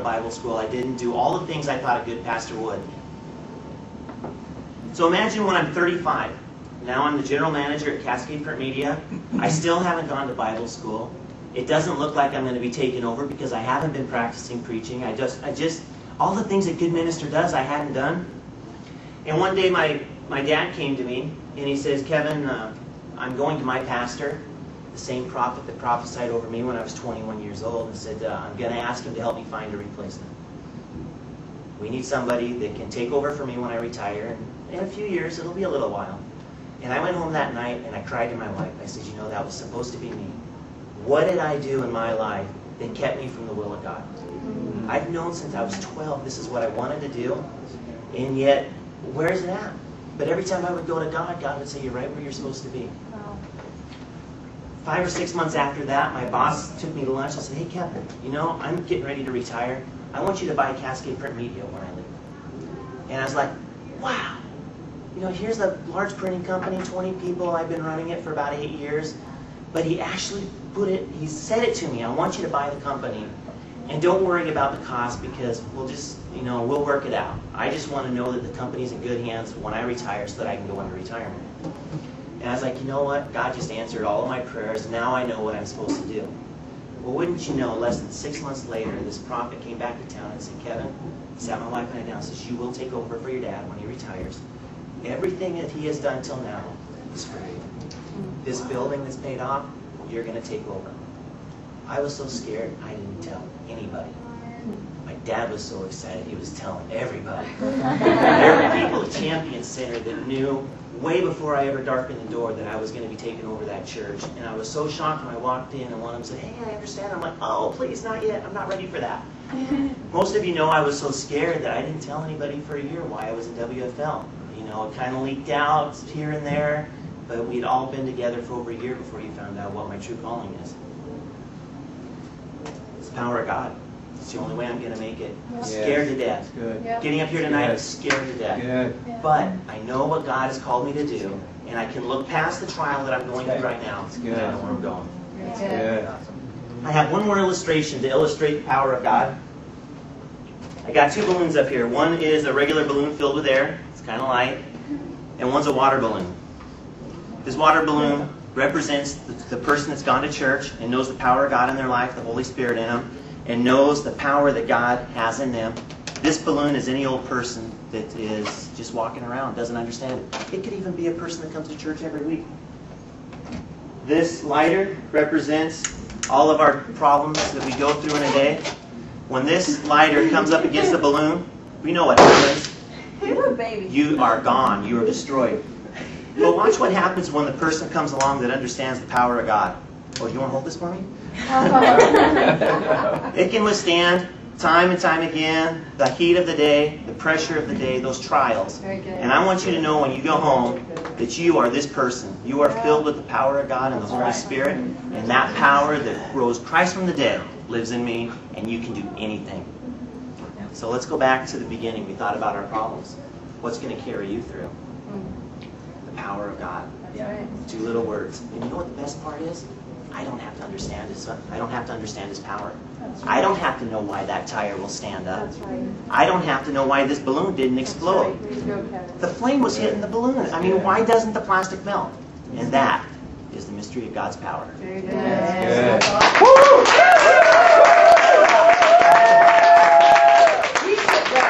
Bible school. I didn't do all the things I thought a good pastor would. So imagine when I'm 35. Now I'm the general manager at Cascade Print Media. I still haven't gone to Bible school. It doesn't look like I'm going to be taken over because I haven't been practicing preaching. I just all the things a good minister does, I hadn't done. And one day my dad came to me and he says, Kevin, I'm going to my pastor, the same prophet that prophesied over me when I was 21 years old, and said, I'm going to ask him to help me find a replacement. We need somebody that can take over for me when I retire. And in a few years, it'll be a little while. And I went home that night and I cried to my wife. I said, you know, that was supposed to be me. What did I do in my life that kept me from the will of God? I've known since I was 12 this is what I wanted to do, and yet, where is it at? But every time I would go to God, God would say, you're right where you're supposed to be. 5 or 6 months after that, my boss took me to lunch and said, hey Kevin, you know, I'm getting ready to retire. I want you to buy Cascade Print Media when I leave. And I was like, wow. You know, here's a large printing company, 20 people. I've been running it for about 8 years. But he actually he said it to me. I want you to buy the company. And don't worry about the cost because we'll just, you know, we'll work it out. I just want to know that the company's in good hands when I retire so that I can go into retirement. And I was like, you know what? God just answered all of my prayers. Now I know what I'm supposed to do. Well, wouldn't you know, less than 6 months later, this prophet came back to town and said, Kevin, sat my wife and I down and says, you will take over for your dad when he retires. Everything that he has done till now is for you. This building that's paid off, you're going to take over. I was so scared, I didn't tell anybody. My dad was so excited, he was telling everybody. There were people at Champion Center that knew way before I ever darkened the door that I was going to be taking over that church. And I was so shocked when I walked in and one of them said, hey, I understand. I'm like, oh, please, not yet. I'm not ready for that. Most of you know I was so scared that I didn't tell anybody for a year why I was in WFL. You know, it kind of leaked out here and there, but we'd all been together for over a year before you found out what my true calling is. It's the power of God. It's the only way I'm going to make it. I'm scared to death. Getting up here tonight, I'm scared to death. But I know what God has called me to do, and I can look past the trial that I'm going through right now, and I know where I'm going. I have one more illustration to illustrate the power of God. I got 2 balloons up here. One is a regular balloon filled with air. It's kind of light. And one's a water balloon. This water balloon represents the person that's gone to church and knows the power of God in their life, the Holy Spirit in them, and knows the power that God has in them. This balloon is any old person that is just walking around, doesn't understand it. It could even be a person that comes to church every week. This lighter represents all of our problems that we go through in a day. When this lighter comes up against the balloon, we know what happens. You are gone. You are destroyed. But watch what happens when the person comes along that understands the power of God. Oh, you want to hold this for me? It can withstand time and time again the heat of the day, the pressure of the day, those trials. And I want you to know when you go home that you are this person. You are filled with the power of God and the Holy Spirit. And that power that rose Christ from the dead lives in me, and you can do anything. So let's go back to the beginning. We thought about our problems. What's going to carry you through? The power of God. 2 little words. And you know what the best part is? I don't have to understand His. I don't have to understand His power. I don't have to know why that tire will stand up. I don't have to know why this balloon didn't explode. The flame was hitting the balloon. I mean, why doesn't the plastic melt? And that is the mystery of God's power. Very good.